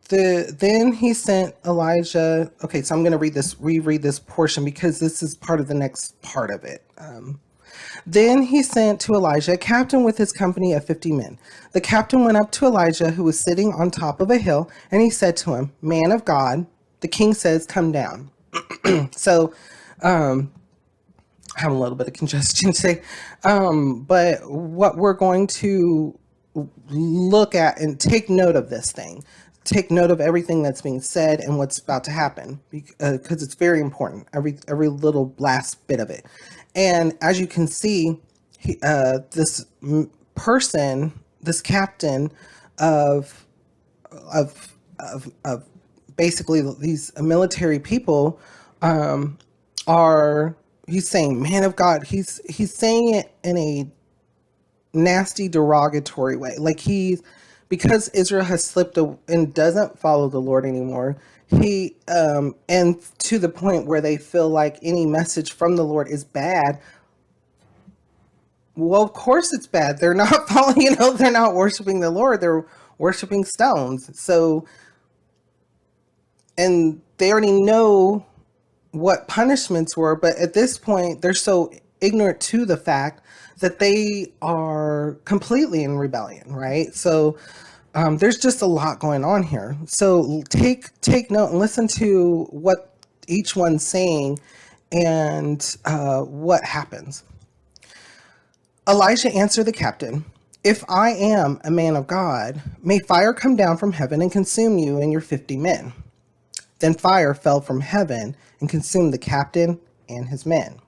Then he sent Elijah. Okay, so I'm going to reread this portion because this is part of the next part of it. Then he sent to Elijah a captain with his company of 50 men. The captain went up to Elijah, who was sitting on top of a hill, and he said to him, "Man of God, the king says, come down." So I have a little bit of congestion today. But what we're going to look at and take note of this thing, take note of everything that's being said and what's about to happen, because it's very important, every little last bit of it. And as you can see, this person, this captain of of basically these military people, are he's saying man of God. He's saying it in a nasty derogatory way, like because Israel has slipped and doesn't follow the Lord anymore. He and to the point where they feel like any message from the Lord is bad. Well, of course it's bad. They're not following, they're not worshiping the Lord. They're worshiping stones. So, and they already know what punishments were, but at this point, they're so ignorant to the fact that they are completely in rebellion, right? So, there's just a lot going on here. So take note and listen to what each one's saying and what happens. Elijah answered the captain, "If I am a man of God, may fire come down from heaven and consume you and your 50 men." Then fire fell from heaven and consumed the captain and his men.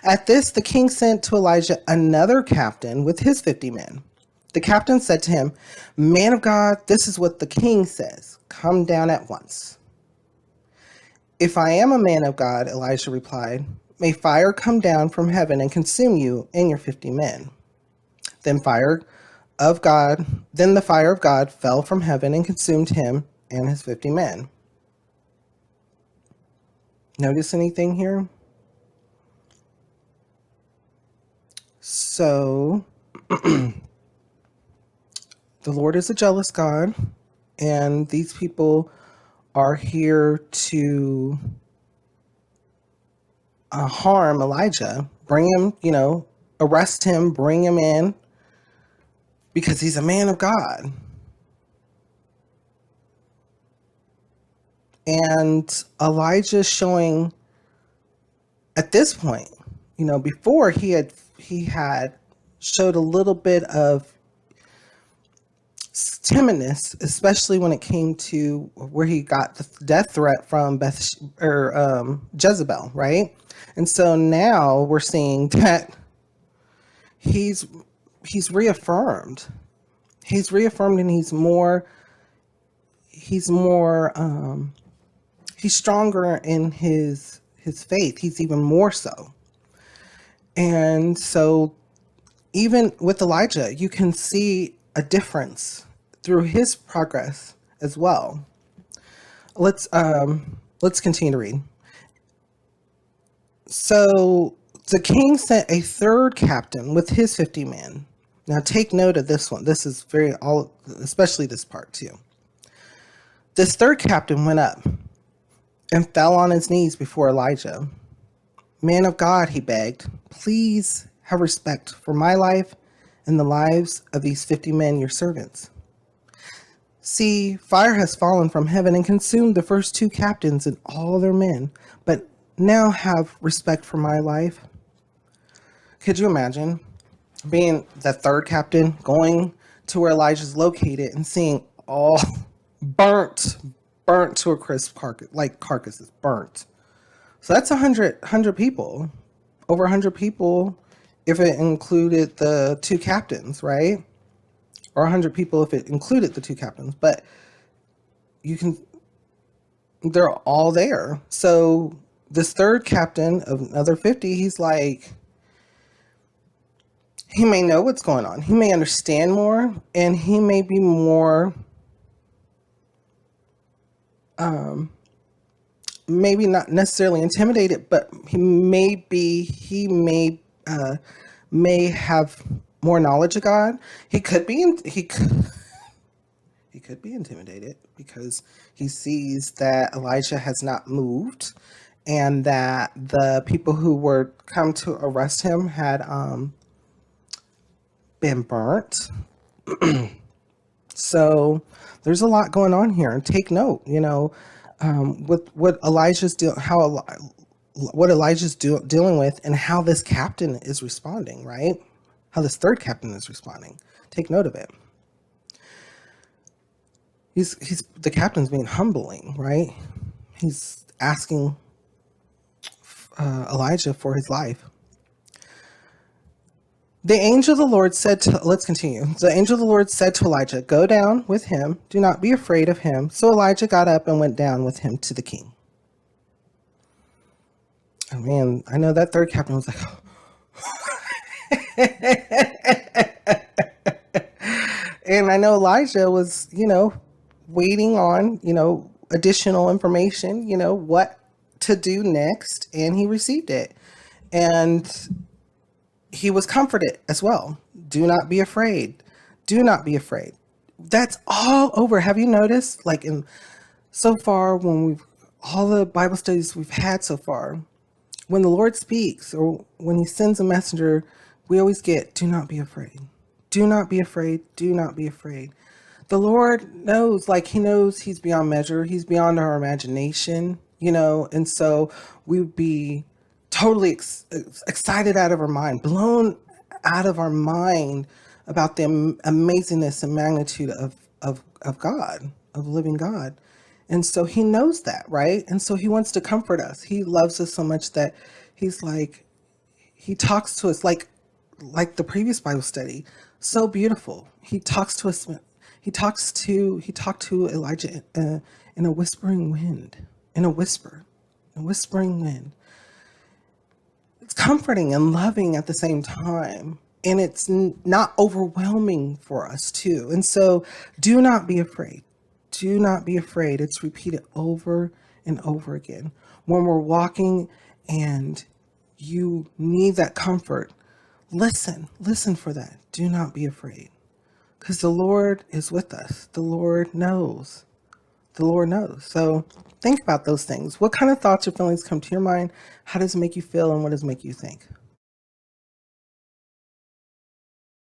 At this, the king sent to Elijah another captain with his 50 men. The captain said to him, "Man of God, this is what the king says. Come down at once." "If I am a man of God," Elijah replied, "may fire come down from heaven and consume you and your 50 men." Then the fire of God fell from heaven and consumed him and his 50 men. Notice anything here? So, the Lord is a jealous God, and these people are here to harm Elijah, bring him, arrest him, bring him in, because he's a man of God. And Elijah's showing at this point, before he had showed a little bit of timidness, especially when it came to where he got the death threat from Jezebel, right? And so now we're seeing that he's reaffirmed. He's reaffirmed, and he's stronger in his faith. He's even more so. And so even with Elijah, you can see a difference through his progress as well. Let's continue to read. So the king sent a third captain with his 50 men. Now take note of this one. This is especially this part too. This third captain went up and fell on his knees before Elijah. "Man of God," he begged, "please have respect for my life and the lives of these 50 men, your servants. See, fire has fallen from heaven and consumed the first two captains and all their men, but now have respect for my life." Could you imagine being the third captain, going to where Elijah's located and seeing all burnt to a crisp carcasses, burnt? So that's 100 people, over 100 people if it included the two captains, right? Or 100 people if it included the two captains. But they're all there. So this third captain of another 50, he's like, he may know what's going on. He may understand more, and he may be more, maybe not necessarily intimidated, but he may may have more knowledge of God. He could be he could be intimidated because he sees that Elijah has not moved and that the people who were come to arrest him had been burnt. So there's a lot going on here, and take note, with what what dealing with, and how this captain is responding, right? How this third captain is responding. Take note of it. He's the captain's being humbling, right? He's asking Elijah for his life. The angel of the Lord said to, let's continue. The angel of the Lord said to Elijah, go down with him. Do not be afraid of him. So Elijah got up and went down with him to the king. Oh man, I know that third captain was like, and I know Elijah was, waiting on, additional information, what to do next. And he received it. And he was comforted as well. Do not be afraid. Do not be afraid. That's all over. Have you noticed, like in so far, all the Bible studies we've had so far, when the Lord speaks or when he sends a messenger, we always get, do not be afraid. Do not be afraid. Do not be afraid. The Lord knows, like he knows he's beyond measure. He's beyond our imagination, and so we would be totally excited out of our mind, blown out of our mind about the amazingness and magnitude of God, of living God. And so he knows that, right? And so he wants to comfort us. He loves us so much that he's like, he talks to us like the previous Bible study, so beautiful. He talks to us. He talked to Elijah in a whispering wind, in a whispering wind. It's comforting and loving at the same time. And it's not overwhelming for us too. And so do not be afraid. Do not be afraid. It's repeated over and over again. When we're walking and you need that comfort, listen for that. Do not be afraid. Because the Lord is with us. The Lord knows. The Lord knows. So think about those things. What kind of thoughts or feelings come to your mind? How does it make you feel, and what does it make you think?